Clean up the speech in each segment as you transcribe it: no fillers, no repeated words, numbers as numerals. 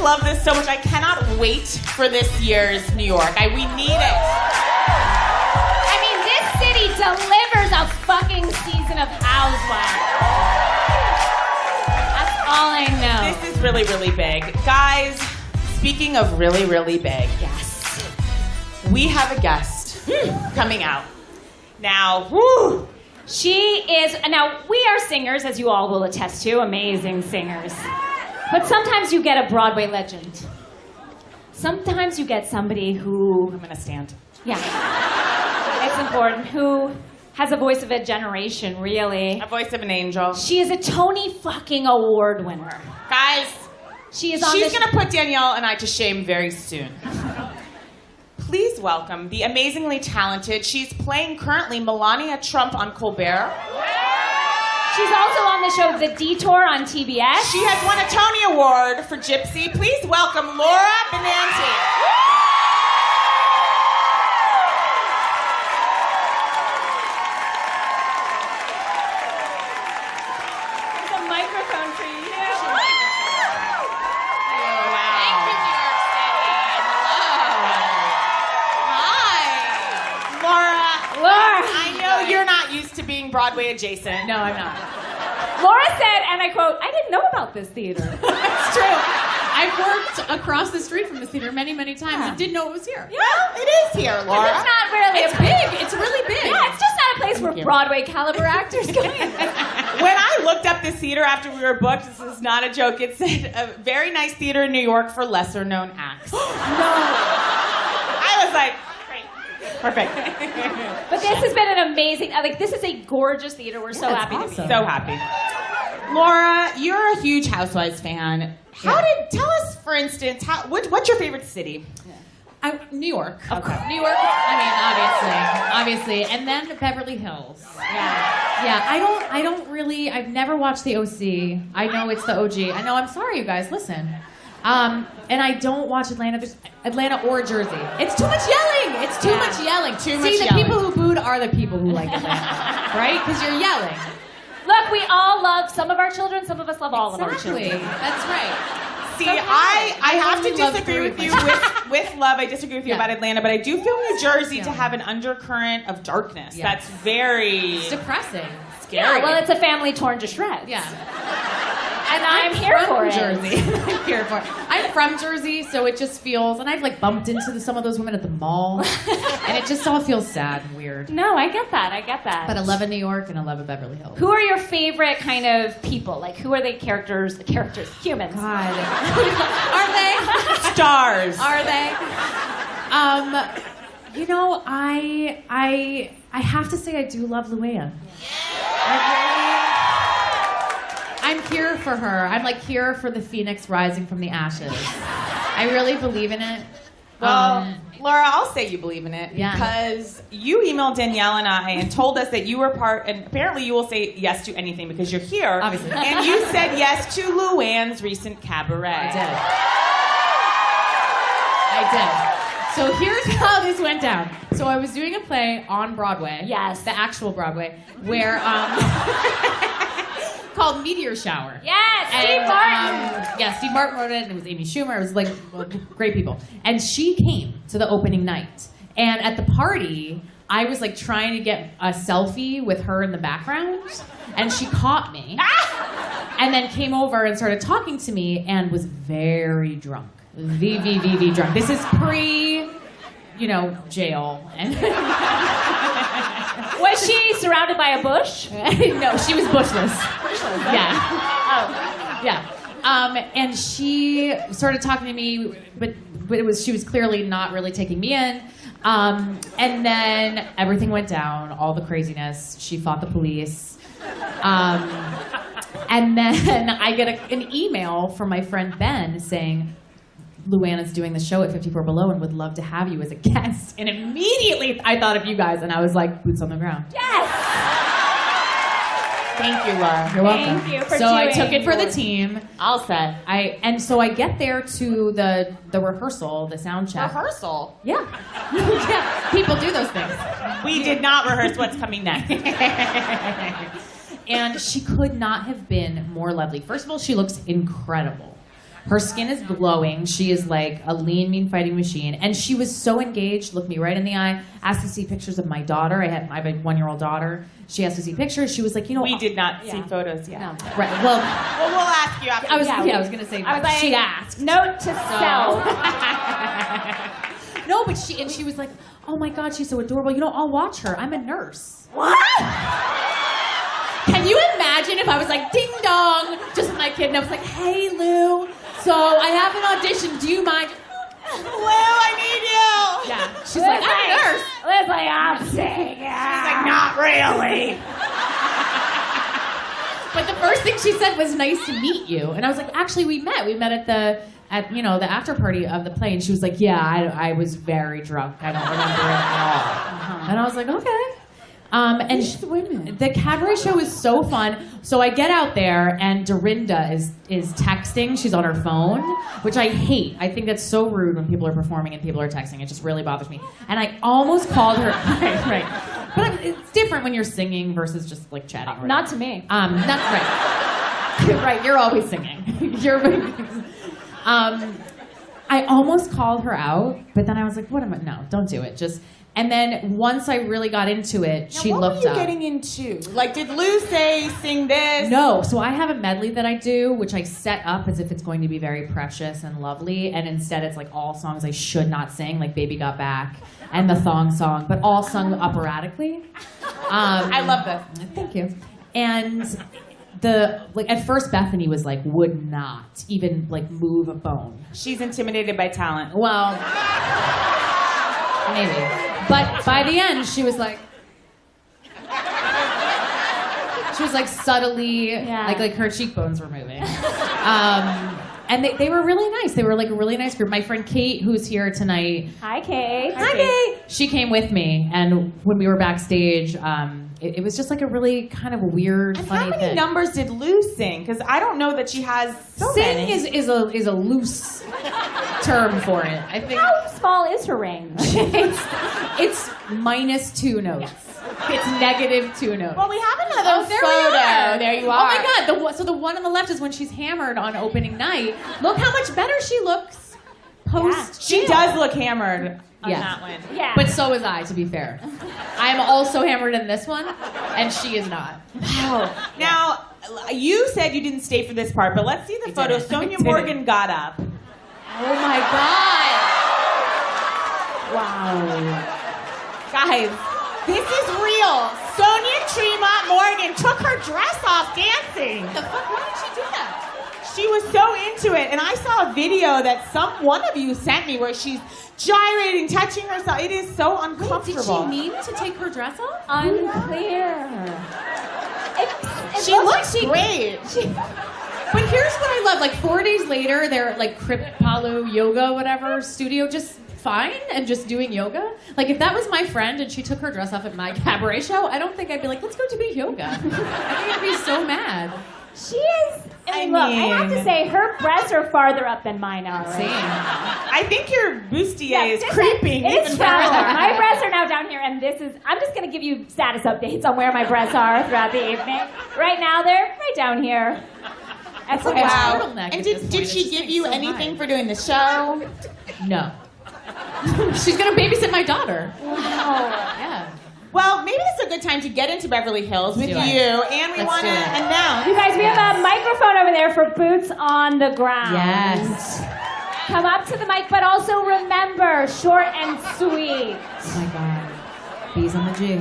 love this so much. I cannot wait for this year's New York. We need it. I mean, this city delivers a fucking season of Housewives. That's all I know. This is really, really big. Guys, speaking of really, really big. Yes. We have a guest coming out. Now, woo. Now, we are singers, as you all will attest to, amazing singers. But sometimes you get a Broadway legend. Sometimes you get somebody who... I'm gonna stand. Yeah. It's important. Who has a voice of a generation, really. A voice of an angel. She is a Tony fucking Award winner. Guys, she's gonna put Danielle and I to shame very soon. Please welcome the amazingly talented, she's playing currently Melania Trump on Colbert. She's also on the show The Detour on TBS. She has won a Tony Award for Gypsy. Please welcome Laura Benanti. There's a microphone for you. You're not used to being Broadway adjacent. No, I'm not. Laura said, and I quote, I didn't know about this theater. It's true. I've worked across the street from this theater many, many times and didn't know it was here. Yeah, well, it is here, Laura. It's not really. It's big. It's really big. Yeah, it's just not a place where Broadway caliber actors go in. When I looked up this theater after we were booked, this is not a joke, it said a very nice theater in New York for lesser known acts. No. I was like, perfect. But this has been an amazing, this is a gorgeous theater. We're so happy to be here. So happy. Laura, you're a huge Housewives fan. Tell us, for instance, what's your favorite city? New York. Okay. New York, I mean, obviously. And then Beverly Hills. Yeah, I don't really, I've never watched the OC. I know it's the OG. I know, I'm sorry, you guys, listen. And I don't watch Atlanta or Jersey. It's too much yelling. It's too much yelling. See, the people who booed are the people who like Atlanta, right? Because you're yelling. Look, we all love some of our children. Some of us love all of our children. That's right. See, I have to disagree with you with love. I disagree with you about Atlanta, but I do feel New Jersey to have an undercurrent of darkness. Yeah. That's very... It's depressing. Scary. Yeah, well, it's a family torn to shreds. Yeah. And I'm here for Jersey. I'm here for it. I'm from Jersey, so it just feels, and I've bumped into some of those women at the mall, and it just all feels sad and weird. No, I get that. But I love a New York and I love a Beverly Hills. Who are your favorite kind of people? Who are the characters, humans? God. Are they? Stars. Are they? I have to say I do love Luann. I'm here for her. I'm here for the phoenix rising from the ashes. I really believe in it. Well, Laura, I'll say you believe in it because you emailed Danielle and I and told us that you were part, and apparently you will say yes to anything because you're here. Obviously. And you said yes to Luann's recent cabaret. I did. So here's how this went down. So I was doing a play on Broadway. Yes. The actual Broadway, where called Meteor Shower. Yes, Steve Martin. Steve Martin wrote it, and it was Amy Schumer. It was great people. And she came to the opening night. And at the party, I was trying to get a selfie with her in the background, and she caught me. And then came over and started talking to me and was very drunk. VVVV drunk. This is pre, jail. And was she surrounded by a bush? No, she was bushless. Yeah. Oh. Yeah. And she started talking to me, but she was clearly not really taking me in. And then everything went down, all the craziness. She fought the police. And then I get an email from my friend Ben saying, Luann is doing the show at 54 Below and would love to have you as a guest. And immediately I thought of you guys, and I was like, boots on the ground. Yes! Thank you, Laura. You're welcome. Thank you for So I doing took it for the team. All set. And so I get there to the rehearsal, the sound check. Rehearsal? Yeah. Yeah. People do those things. We did not rehearse what's coming next. And she could not have been more lovely. First of all, she looks incredible. Her skin is glowing. She is like a lean, mean fighting machine. And she was so engaged, looked me right in the eye, asked to see pictures of my daughter. I have a 1-year-old daughter. She asked to see pictures. She was like, we did not see photos yet. No. Right. Well, we'll ask you after. I was going to say, I was like, she asked. Note to self. No, but she was like, oh my God, she's so adorable. I'll watch her. I'm a nurse. What? Can you imagine if I was like, ding dong, just with my kid, and I was like, hey, Lou, so I have an audition. Do you mind? Lou, I need you. Yeah. She's like, I'm a nurse. Liz, like, I'm singing. She's like, not really. But the first thing she said was, nice to meet you. And I was like, actually, we met. We met at the after party of the play. And she was like, yeah, I was very drunk. I don't remember it at all. Uh-huh. And I was like, okay. And the cabaret show is so fun. So I get out there, and Dorinda is texting. She's on her phone, which I hate. I think that's so rude when people are performing and people are texting. It just really bothers me. And I almost called her. Right. But it's different when you're singing versus just like chatting. Not to me. Not right. Right. You're always singing. I almost called her out, but then I was like, no, don't do it. And then once I really got into it, she looked up. What were you getting into? Like, did Lou say, sing this? No. So I have a medley that I do, which I set up as if it's going to be very precious and lovely. And instead it's like all songs I should not sing, like Baby Got Back and the Thong Song, but all sung operatically. I love this. Thank you. And at first Bethany was like, would not even like move a bone. She's intimidated by talent. Well, maybe. But by the end, she was like subtly, like her cheekbones were moving. And they were really nice. They were like a really nice group. My friend Kate, who's here tonight. Hi, Kate. Hi, Kate. She came with me, and when we were backstage, it was just like a really kind of weird, funny thing. How many numbers did Lou sing? Because I don't know that she has so many. Sing is a loose term for it. I think. How small is her range? it's -2 notes. It's -2 notes. Well, we have another there photo. We are. There you are. Oh my God! So the one on the left is when she's hammered on opening night. Look how much better she looks post. She does look hammered on Yes. that one. Yeah. But so is I, to be fair. I am also hammered in this one, and she is not. Wow. Now, you said you didn't stay for this part, but let's see the photo. didn't. Sonia I didn't. Morgan got up. Oh my God! Wow. Guys, this is real. Sonia Tremont Morgan took her dress off dancing. The fuck? Why did she do that? She was so into it, and I saw a video that one of you sent me where she's gyrating, touching herself. It is so uncomfortable. Did she mean to take her dress off? Unclear. She looks great. But here's what I love. Like 4 days later, they're at like Kripalu Yoga, whatever, studio, just fine and just doing yoga. Like if that was my friend and she took her dress off at my cabaret show, I don't think I'd be like, let's go to yoga. I think I'd be so mad. She is. Look, I have to say, her breasts are farther up than mine are. Same. I think your bustier is creeping. It is even farther. further. My breasts are now down here, and I'm just going to give you status updates on where my breasts are throughout the evening. Right now, they're right down here. That's like a Wow. turtleneck And at this did point. she It's give just you so anything high. for doing the show? No. She's gonna babysit my daughter. Wow. Yeah. Well, maybe this is a good time to get into Beverly Hills with you, Do it. and we Let's want to do it. announce. You guys, we have a microphone over there for boots on the ground. Yes. Come up to the mic, but also remember, short and sweet. Oh my God. Bees on the G.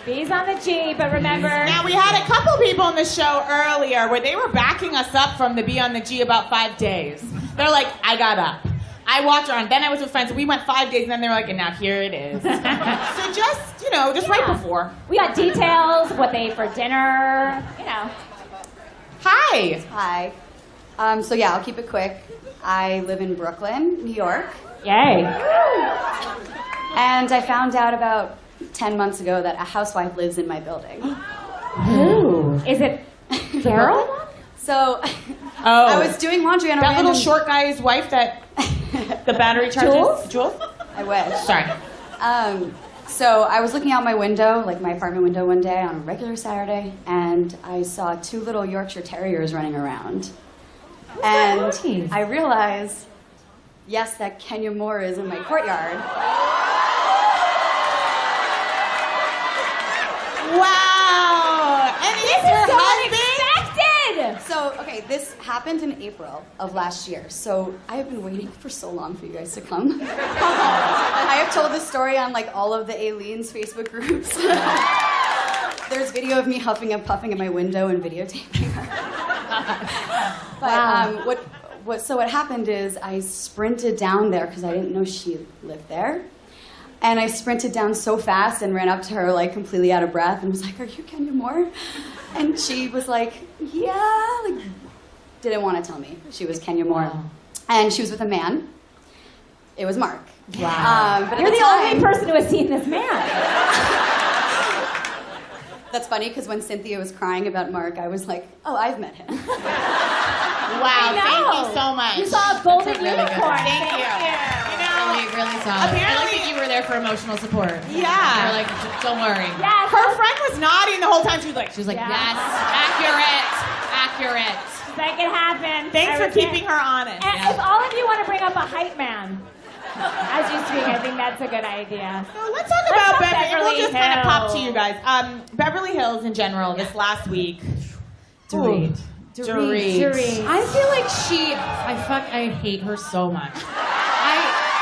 B's on the G, but remember. Now, we had a couple people in the show earlier where they were backing us up from the B on the G about 5 days. They're like, I got up. I walked around. Then I was with friends. We went 5 days, and then they were like, and now here it is. So just right before. We got details, what they ate for dinner, Hi. Hi. So yeah, I'll keep it quick. I live in Brooklyn, New York, Yay. and I found out about 10 months ago that a housewife lives in my building. Ooh. Is it Carol? So Oh. I was doing laundry on a That random... little short guy's wife that the battery charges? Jules? I wish. Sorry. So I was looking out my window, like my apartment window one day on a regular Saturday, and I saw 2 little Yorkshire Terriers running around. And Nice. I realize, yes, that Kenya Moore is in my courtyard. Wow! And he's her husband? Unexpected! So, okay, this happened in April of last year. So I have been waiting for so long for you guys to come. I have told this story on like all of the Aileen's Facebook groups. There's video of me huffing and puffing at my window and videotaping her. But what happened is I sprinted down there because I didn't know she lived there. And I sprinted down so fast and ran up to her like completely out of breath and was like, "Are you Kenya Moore?" And she was like, "Yeah," like didn't want to tell me she was Kenya Moore. Wow. And she was with a man. It was Mark. Wow. But at You're the time, only person who has seen this man. That's funny because when Cynthia was crying about Mark, I was like, "Oh, I've met him." Wow, I know. thank you so much. You saw a golden really good unicorn. one. Thank you. You know, Really solid. I Apparently- like that you were there for emotional support. Yeah. You were like, don't worry. Yes. her friend was nodding the whole time. She was like, She was like, Yeah. yes, accurate. She's like, it happened. thanks I for was keeping there. her honest. And if all of you want to bring up a hype man as you speak, I think that's a good idea. So let's talk about talk Beverly. We'll Beverly just kind of pop to Hills. you guys. Beverly Hills in general this last week. Dorit. Dorit. I feel like I hate her so much.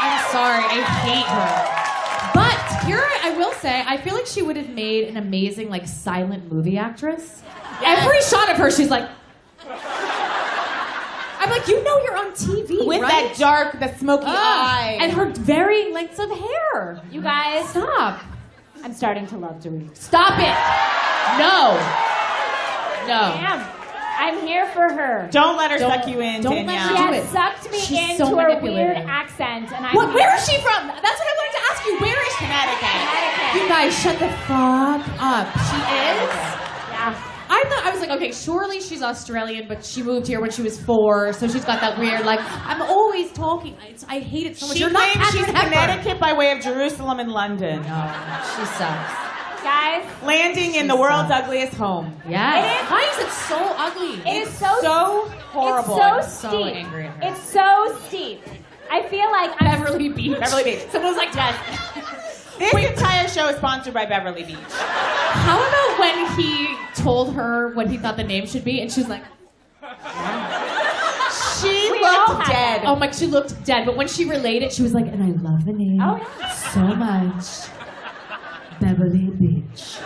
I'm sorry, I hate her. But here I will say, I feel like she would have made an amazing like silent movie actress. Yes. Every shot of her, she's like, I'm like, you know you're on TV, With right? that dark, the smoky Ugh. eye. And her varying lengths of hair. You guys, Stop. I'm starting to love Dorit. Stop it. No. Damn. I'm here for her. Don't let her Don't- suck you in, don't let Danielle. her She do has it. sucked me She's into so her manipulating. weird accent, and I'm Where is she from? That's what I wanted to ask you. Where is she? Connecticut. You guys, shut the fuck up. She is? Yeah. I was like, okay, surely she's Australian, but she moved here when she was 4, so she's got that weird, like, I'm always talking. I hate it so much. She You're not claims she's Catherine Hepburn. Connecticut by way of Jerusalem and London. No, she sucks. Guys, Landing in the world's ugliest home. Yeah. It is- Why is it so ugly? it is so So horrible. It's so so steep. angry at her. It's so steep. I feel like I'm Beverly Beach. Beverly Beach. Someone was like, This entire show is sponsored by Beverly Beach. how about when he told her what he thought the name should be, and she was like, She We all looked have dead. oh my, she looked dead, but when she related, she was like, and I love the name Oh, yeah. so much. Beverly Beach.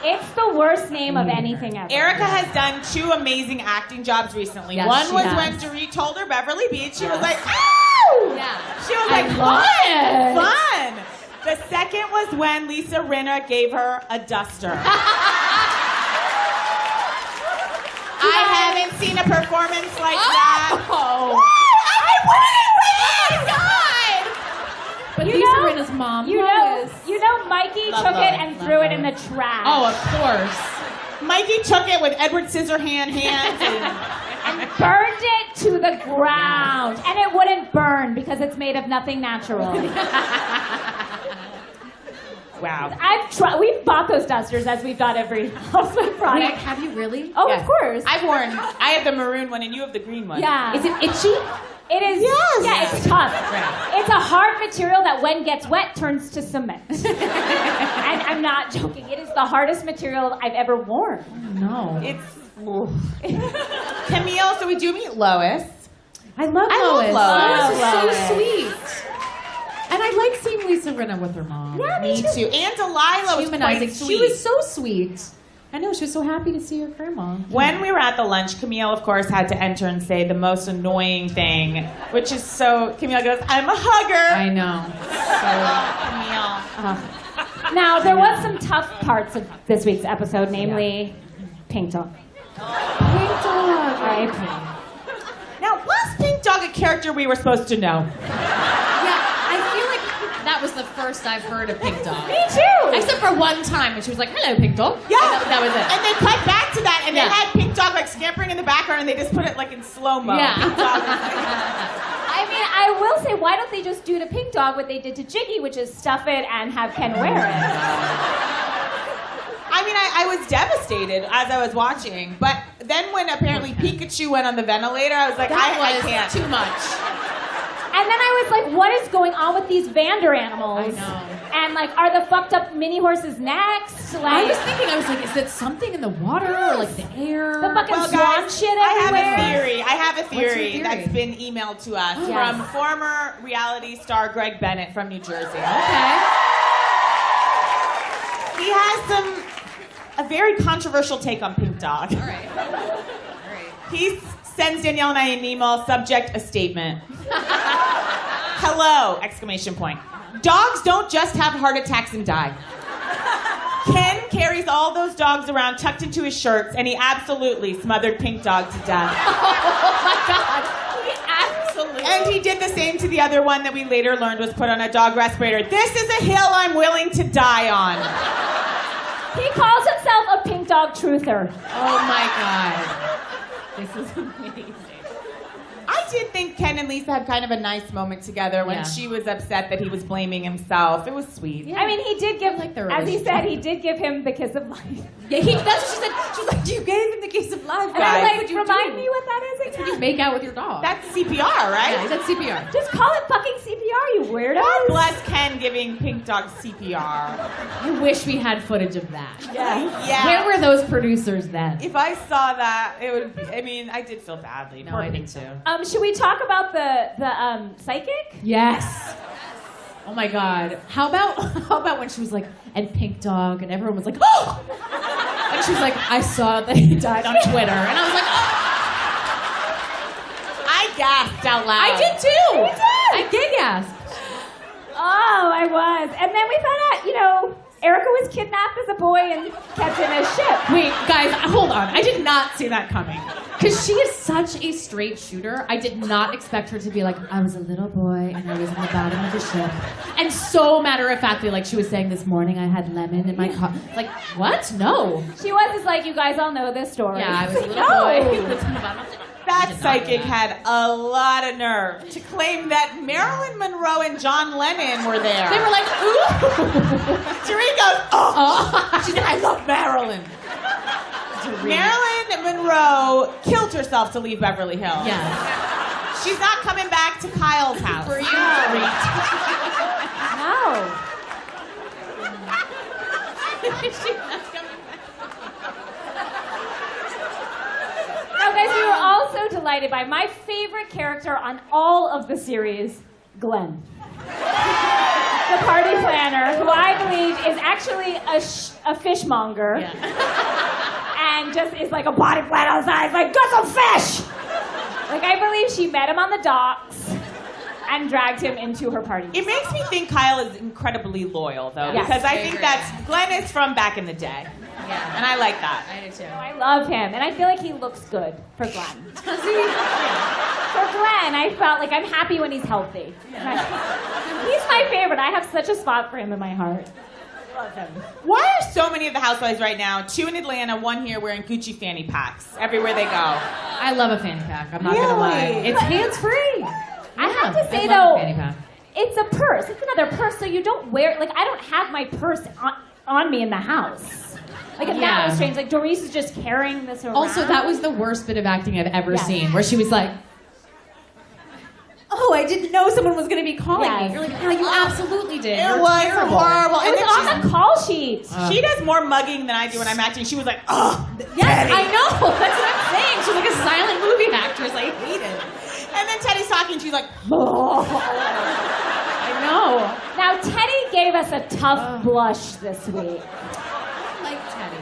It's the worst name of anything ever. Erica has done 2 amazing acting jobs recently. Yes, One she was has. when Dorit told her Beverly Beach. She was like, "Ow!" Yeah. She was I like, love it. fun. The second was when Lisa Rinna gave her a duster. I haven't seen a performance like that. Oh. But You Lisa know- Rinna's mom You was. know, Mikey Love, took love, it and love, threw it love. in the trash. Oh, of course. Mikey took it with Edward Scissorhand hands. And Burned it to the ground, and it wouldn't burn because it's made of nothing natural. wow. I've tried. We've bought those dusters as we've done every Housewife Wait, product. have you really? Oh, Yes. of course. I have the maroon one and you have the green one. Yeah. Is it itchy? It is. Yes. Yeah, it's tough. Right. It's a hard material that, when gets wet, turns to cement. And I'm not joking. It is the hardest material I've ever worn. No. It's Camille, so we do meet Lois. I love I love Lois. Lois. Lois is Lois. so sweet. And I like seeing Lisa Rinna with her mom. Yeah, Me too. And Delilah was Humanizing. quite sweet. She was so sweet. I know, she was so happy to see her grandma. When we were at the lunch, Camille, of course, had to enter and say the most annoying thing, which is so. Camille goes, "I'm a hugger." I know. Camille. Now, there was some tough parts of this week's episode, namely Pink Dog. Pink dog. R.I.P. Now, was Pink Dog a character we were supposed to know? Yeah, I feel like that was the first I've heard of Pink Dog. Me too. Except for one time when she was like, hello, Pink Dog. Yeah, And that was it. And they cut back to that, and Yeah. they had Pink Dog like scampering in the background, and they just put it like in slow mo. Yeah. Pink Dog was like, I mean, I will say, why don't they just do to Pink Dog what they did to Jiggy, which is stuff it and have Ken wear it? I mean, I was devastated as I was watching, but then when apparently Pikachu went on the ventilator, I was like, That I was can't. too much. And then I was like, what is going on with these Vander animals? I know. And like, are the fucked up mini horses next? I Like, was thinking, I was like, is it something in the water or like the air? the fucking Well, swan guys, shit I have everywhere. a theory. I have a What's your theory theory? that's been emailed to us Yes. from former reality star Greg Bennett from New Jersey. Okay. He has a very controversial take on Pink Dog. All right. All right. He sends Danielle and I an email, subject a statement. Hello! Exclamation point. Dogs don't just have heart attacks and die. Ken carries all those dogs around tucked into his shirts, and he absolutely smothered Pink Dog to death. Oh my God. He absolutely. And he did the same to the other one that we later learned was put on a dog respirator. This is a hill I'm willing to die on. He calls himself a pink dog truther. Oh my God. This is amazing. I did think Ken and Lisa had kind of a nice moment together when Yeah. she was upset that he was blaming himself. It was sweet. Yeah. I mean, he did give, like their as he said, relationship. he did give him the kiss of life. Yeah, that's what she said. She was like, you gave him the kiss of life. And I was Guys, like, remind me what that is When you again. make out with your dog. That's CPR, right? yeah, that's CPR. Just call it fucking CPR, you weirdo. God bless Ken giving Pink Dog CPR. I wish we had footage of that. Yeah. Where were those producers then? If I saw that, it would be, I mean, I did feel badly. No, Poor I Pink did too. Dog. Should we talk about the psychic? Yes. Oh my God. How about when she was like, and Pink Dog, and everyone was like, oh! And she was like, I saw that he died on Twitter. And I was like, oh! I gasped out loud. I did too! You did! I did gasp. Oh, I was. And then we found out, Erica was kidnapped as a boy and kept in a ship. Wait, guys, hold on. I did not see that coming. Because she is such a straight shooter. I did not expect her to be like, I was a little boy and I was in the bottom of the ship. And so matter-of-factly, like she was saying this morning, I had lemon in my cup. Like, what? No. She was just like, you guys all know this story. Yeah, I was a little No. boy who was in the bottom of the That I did not psychic know that. had a lot of nerve to claim that Marilyn Monroe and John Lennon were there. They were like, ooh. Therese goes, oh. She said, I love Marilyn. Marilyn Monroe killed herself to leave Beverly Hills. Yeah. She's not coming back to Kyle's house. For you to read. No. She's not coming back. Now, guys, we were also delighted by my favorite character on all of the series, Glenn. The party planner, who I believe is actually a fishmonger. Yeah. And just is like a body flat outside, like, got some fish! Like, I believe she met him on the docks and dragged him into her party. It makes me think Kyle is incredibly loyal, though, Yes, because I I think agree. that's Glenn is from back in the day, Yeah. and I like that. I do too. I love him, and I feel like he looks good for Glenn. Does he? For Glenn, I felt like I'm happy when he's healthy. He's my favorite. I have such a spot for him in my heart. Love him. Why are so many of the housewives right now, 2 in Atlanta, 1 here, wearing Gucci fanny packs everywhere they go? I love a fanny pack. I'm not gonna lie. Really? It's hands-free. I have to say, I love though, a fanny pack. it's a purse. It's another purse, so you don't wear, like, I don't have my purse on me in the house. Like, and that Yeah. was strange. Like, Doris is just carrying this around. Also, that was the worst bit of acting I've ever Yes. seen, where she was like, "Oh, I didn't know someone was going to be calling Yes. me." You're like, "No, you absolutely did. It You're was terrible." horrible. It And was then on the call sheet. she does more mugging than I do when I'm acting. She was like, oh, Yes, Teddy. I know. That's what I'm saying. She's like a silent movie actress. I hate it. And then Teddy's talking, she's like, I know. Now, Teddy gave us a tough blush this week. I like Teddy.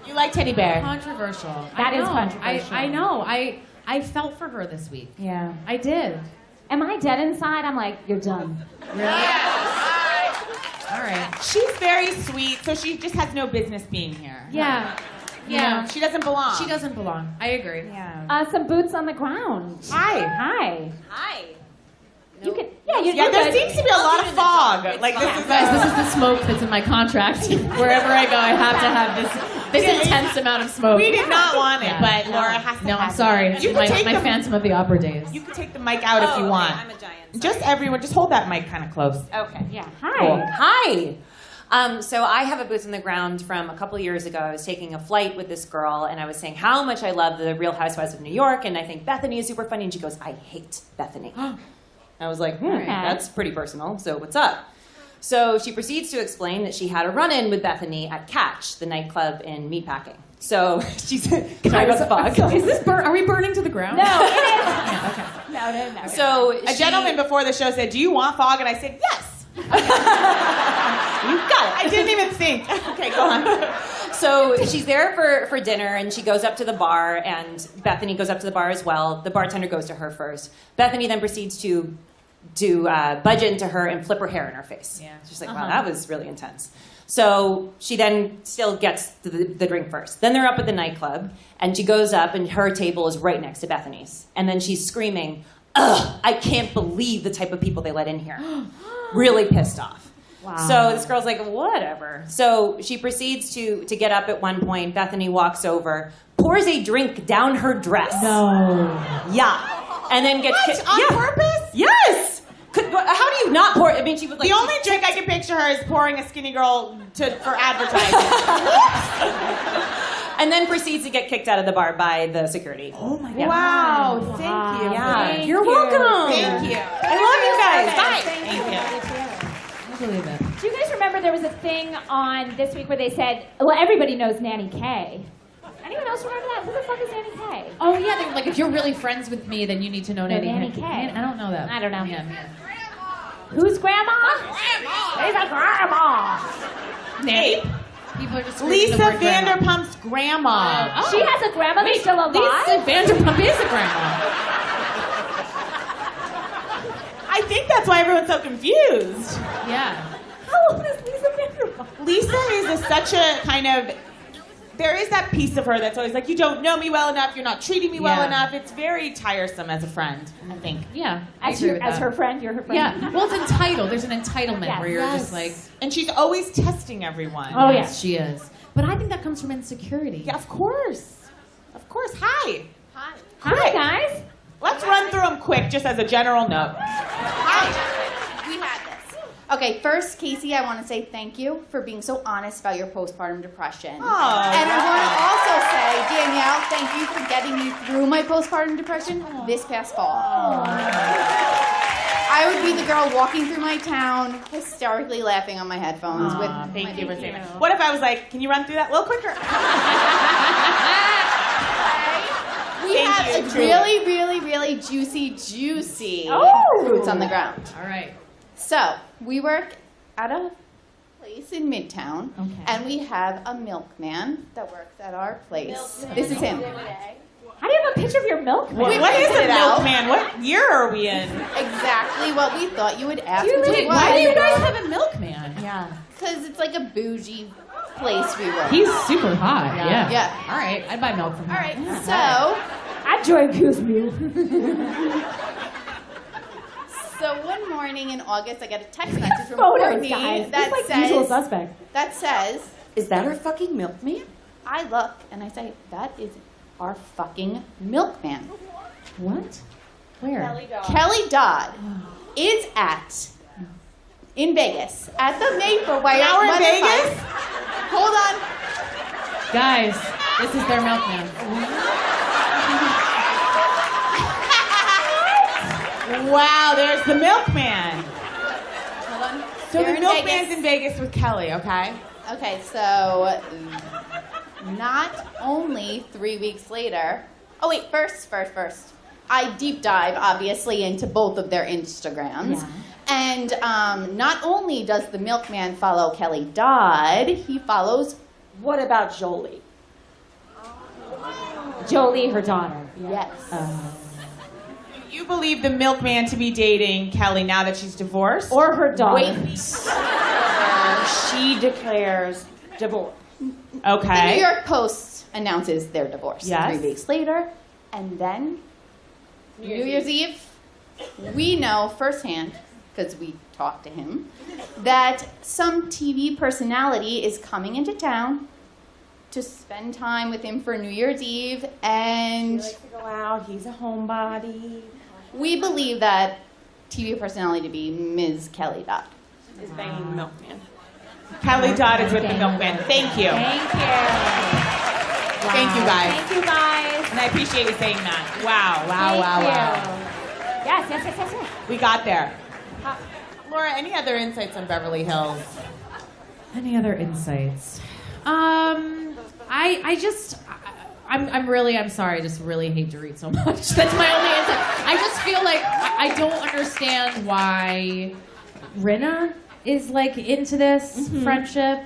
you like Teddy Bear. Controversial. That I is know. controversial. I know. I felt for her this week. Yeah. I did. Am I dead inside? I'm like, you're done. All right. She's very sweet, so she just has no business being here. Yeah. You know, she doesn't belong. She doesn't belong. I agree. Yeah. Some boots on the ground. Hi. Hi. Hi. You can. Yeah, you. Yeah, you're there good. seems to be a lot of fog. Like this is Guys, this is the smoke that's in my contract. Wherever I go, I have to have this intense amount of smoke. We did not want it, Yeah. but Laura has to No, have I'm sorry. it. You my can take my the, Phantom of the Opera days. You can take the mic out if you want. I'm a giant. Just everyone, just hold that mic kind of close. Okay. Yeah. Hi. Cool. Hi. So I have a boots on the ground from a couple years ago. I was taking a flight with this girl, and I was saying how much I love the Real Housewives of New York, and I think Bethany is super funny. And she goes, I hate Bethany. I was like, that's pretty personal. So what's up? So she proceeds to explain that she had a run-in with Bethany at Catch, the nightclub in Meatpacking. So she said, sorry about the fog. Is this are we burning to the ground? No, it is. Yeah, okay. No. So A gentleman before the show said, do you want fog? And I said, yes. You got it. I didn't even think. Okay, go on. So she's there for dinner, and she goes up to the bar, and Bethany goes up to the bar as well. The bartender goes to her first. Bethany then proceeds to budge into her and flip her hair in her face. Yeah. She's like, wow, that was really intense. So she then still gets the drink first. Then they're up at the nightclub, and she goes up, and her table is right next to Bethany's. And then she's screaming, ugh, I can't believe the type of people they let in here. Really pissed off. Wow. So this girl's like, whatever. So she proceeds to get up at one point. Bethany walks over, pours a drink down her dress. No. Yeah. And then gets... What? On purpose? Yes! How do you not pour... I mean, she was like... The only trick I can picture her is pouring a skinny girl for advertising. And then proceeds to get kicked out of the bar by the security. Oh my God. Yeah. Wow, thank you. Yeah. Thank You're you. welcome. Thank you. I love you guys. Bye. Thank you. I believe it. Do you guys remember there was a thing on this week where they said, well, everybody knows Nanny K. Anyone else remember that? Who the fuck is Nanny K? Oh yeah, they're like if you're really friends with me, then you need to know Nanny K. I don't know that. I don't know. Yeah. Who's grandma? There's a grandma. Nate. People are just screaming Lisa the word grandma. Vanderpump's grandma. Oh. She has a grandma that's still alive? Lisa Vanderpump is a grandma. I think that's why everyone's so confused. Yeah. How old is Lisa Vanderpump? Lisa is such a kind of... There is that piece of her that's always like, you don't know me well enough, you're not treating me well Yeah. enough. It's very tiresome as a friend, I think. Yeah. I As, agree your, with as that. her friend, you're her friend. Yeah. Well, it's entitled. There's an entitlement Yes. where you're just like, And she's always testing everyone. Oh, yes, she is. But I think that comes from insecurity. Yeah, of course. Of course. Hi. Hi, guys. Let's run through them quick, just as a general note. We had this. Okay, first, Casey, I want to say thank you for being so honest about your postpartum depression. Oh, And I want to also say, Danielle, thank you for getting me through my postpartum depression this past fall. I would be the girl walking through my town, hysterically laughing on my headphones with Thank you for saying that. What if I was like, can you run through that a little quicker? We Thank have you, a truly. really juicy Oh. boots on the ground. All right. So, we work at a place in Midtown, Okay. and we have a milkman that works at our place. This is him. How do you have a picture of your milk? What is it, milkman? What year are we in? Exactly what we thought you would ask. Wait, why do you guys have a milkman? Yeah. Because it's like a bougie place we work. He's super hot. Yeah. Yeah. All right. I'd buy milk from him. All right, Yeah. so I joined Goose Meal. one morning in August, I get a text message from Photos, Courtney guys. that It's like usual says, suspect. Is that our fucking milkman? I look and I say, that is our fucking milkman. What? Where? Kelly Dodd is in Vegas at the Maple. Now we're in Vegas? Hold on. Guys, this is their milkman. Wow, there's the milkman. Hold on. So They're the in milkman's Vegas. in Vegas with Kelly, okay? Okay, so not only 3 weeks later. Oh wait, first. I deep dive obviously into both of their Instagrams. Yeah. And not only does the milkman follow Kelly Dodd, he follows What About Jolie? Jolie, her daughter. Yes. You believe the milkman to be dating Kelly now that she's divorced? Or her daughter. Wait. She declares divorce. The Okay. New York Post announces their divorce Yes. 3 weeks later. And then New Year's Eve, we know firsthand, because we talked to him, that some TV personality is coming into town to spend time with him for New Year's Eve, and to go out. He's a homebody. we believe that TV personality to be Ms. Kelly Dodd. Is banging the milkman. Kelly Dodd is with the milkman. Thank you. Thank you. Wow. Thank you, guys. Thank you, guys. And I appreciate you saying that. Wow, wow, Thank wow, you. wow. Yes. We got there. Laura, any other insights on Beverly Hills? Any other insights? I'm sorry, I just really hate Dorit so much. That's my only insight. I just feel like I don't understand why Rinna is like into this friendship.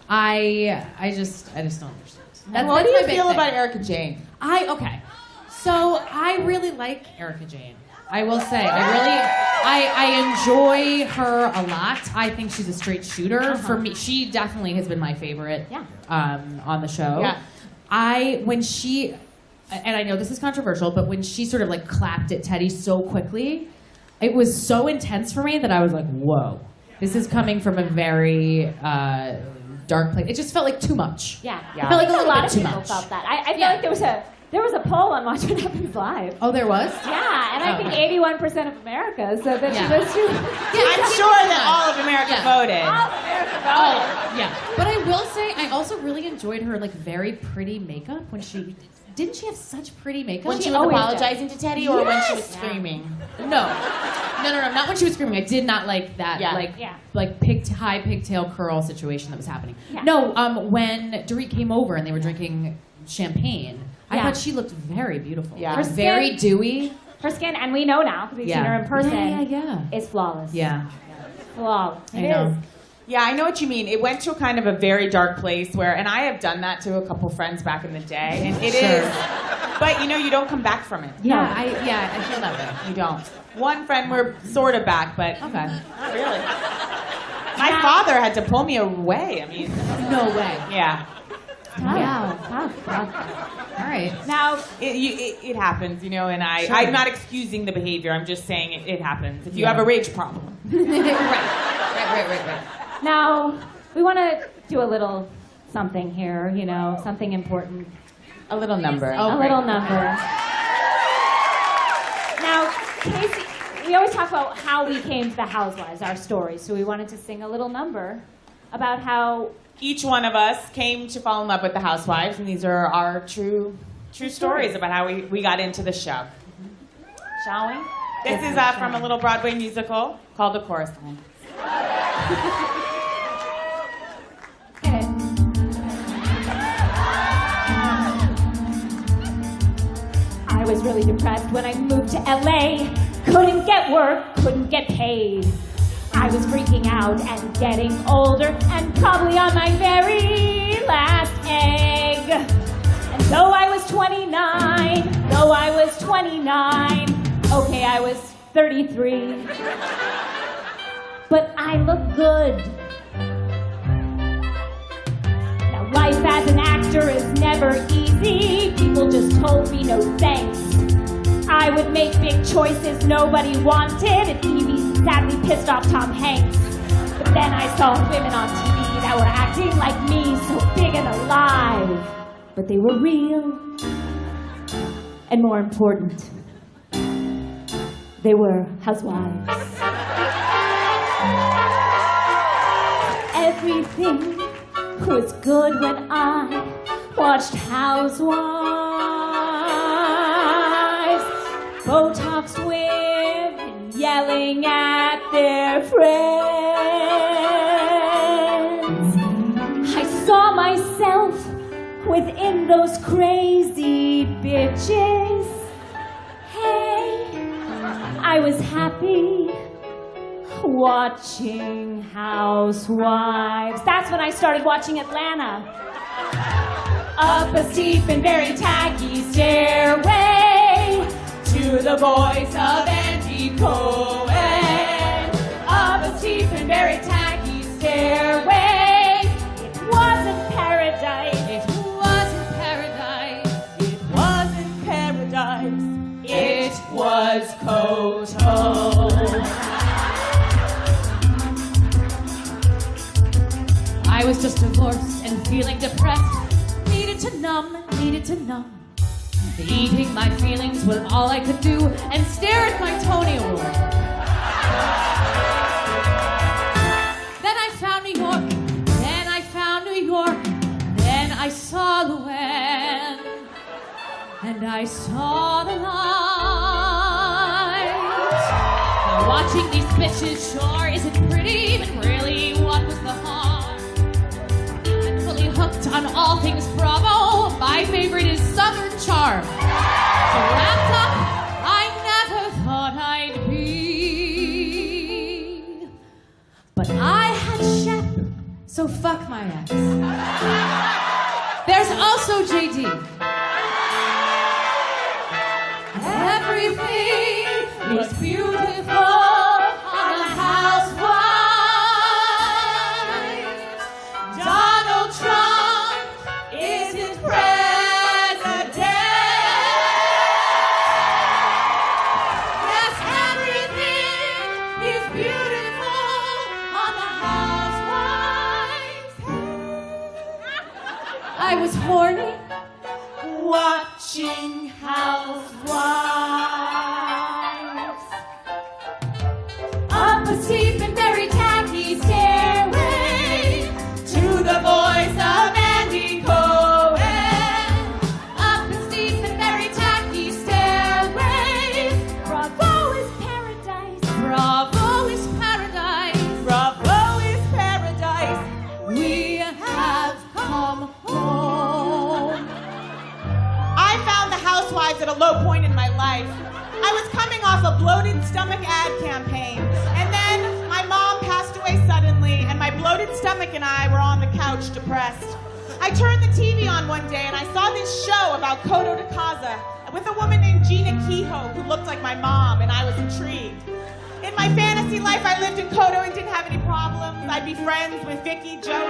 I just don't understand. What do you my big feel thing. about Erica Jane? Okay. So I really like Erica Jane. I will say, I enjoy her a lot. I think she's a straight shooter. For me, she definitely has been my favorite on the show. Yeah. And I know this is controversial, but when she sort of like clapped at Teddy so quickly, it was so intense for me that I was like, whoa, this is coming from a very dark place. It just felt like too much. Yeah. It felt like a little lot bit of too people much. felt that. I feel like there was a poll on Watch What Happens Live. Oh, there was? Yeah, and I think 81% of America said that she Yeah. was too. I'm sure that all of America voted. All of America voted. Yeah. But I will say, I also really enjoyed her like very pretty makeup when she... Didn't she have such pretty makeup? When she was always apologizing to Teddy or when she was Yes. screaming? No, not when she was screaming. I did not like that, high pigtail curl situation that was happening. Yeah. No, when Dorit came over and they were drinking champagne, I thought she looked very beautiful. Yeah. Her very dewy. Her skin, and we know now because we've seen her in person, Yeah. is flawless. Yeah. Flawless. I know. Yeah, I know what you mean. It went to a kind of a very dark place where, and I have done that to a couple friends back in the day, and it is. But you don't come back from it. Yeah, I feel that way. You don't. One friend, we're sort of back, but Okay. not really. My father had to pull me away. I mean, No way. yeah. All right. Now, It happens, and I'm not excusing the behavior. I'm just saying it happens. If you have a rage problem. Right. now we want to do a little something here. Something important. A little number. A little number. Now, Casey, we always talk about how we came to the Housewives, our stories. So we wanted to sing a little number about how Each one of us came to fall in love with the Housewives, and these are our true stories about how we got into the show. Shall we? This is from a little Broadway musical called The Chorus Line. I was really depressed when I moved to LA. Couldn't get work, couldn't get paid. I was freaking out and getting older and probably on my very last egg. And though I was 29, okay, I was 33, but I look good. Now, life as an actor is never easy. People just told me no thanks. I would make big choices nobody wanted, and Evie sadly pissed off Tom Hanks. But then I saw women on TV that were acting like me, so big and alive. But they were real. And more important, they were housewives. Everything was good when I watched Housewives. Botox women yelling at their friends. I saw myself within those crazy bitches. Hey, I was happy watching Housewives. That's when I started watching Atlanta. Up a steep and very tacky stairway to the voice of Andy Cohen. Up a steep and very tacky stairway. It wasn't paradise. It wasn't paradise. It wasn't paradise. It was Koto. I was just divorced and feeling depressed. Needed to numb. Eating my feelings was all I could do and stare at my Tony Award. Then I found New York and I saw the light. Now watching these bitches sure isn't pretty, but really what was the harm? I'm fully hooked on all things Bravo. My favorite is Southern Charm. So wrapped up, I never thought I'd be. But I had Shep, so fuck my ex. There's also JD. Everything is beautiful on the Housewives. Donald Trump isn't president. Yes, everything is beautiful on the Housewives. I was horny watching Housewives. Up a steep and very tacky stairway to the voice of Andy Cohen. Up a steep and very tacky stairway. Bravo is paradise. Bravo is paradise. Bravo is paradise. We have come home. I found the Housewives at a low point in my life. I was coming off a bloated stomach ad campaign, and then my mom passed away suddenly, and my bloated stomach and I were on the couch depressed. I turned the TV on one day, and I saw this show about Koto de Casa with a woman named Gina Kehoe who looked like my mom, and I was intrigued. In my fantasy life, I lived in Koto and didn't have any problems. I'd be friends with Vicky, Joe,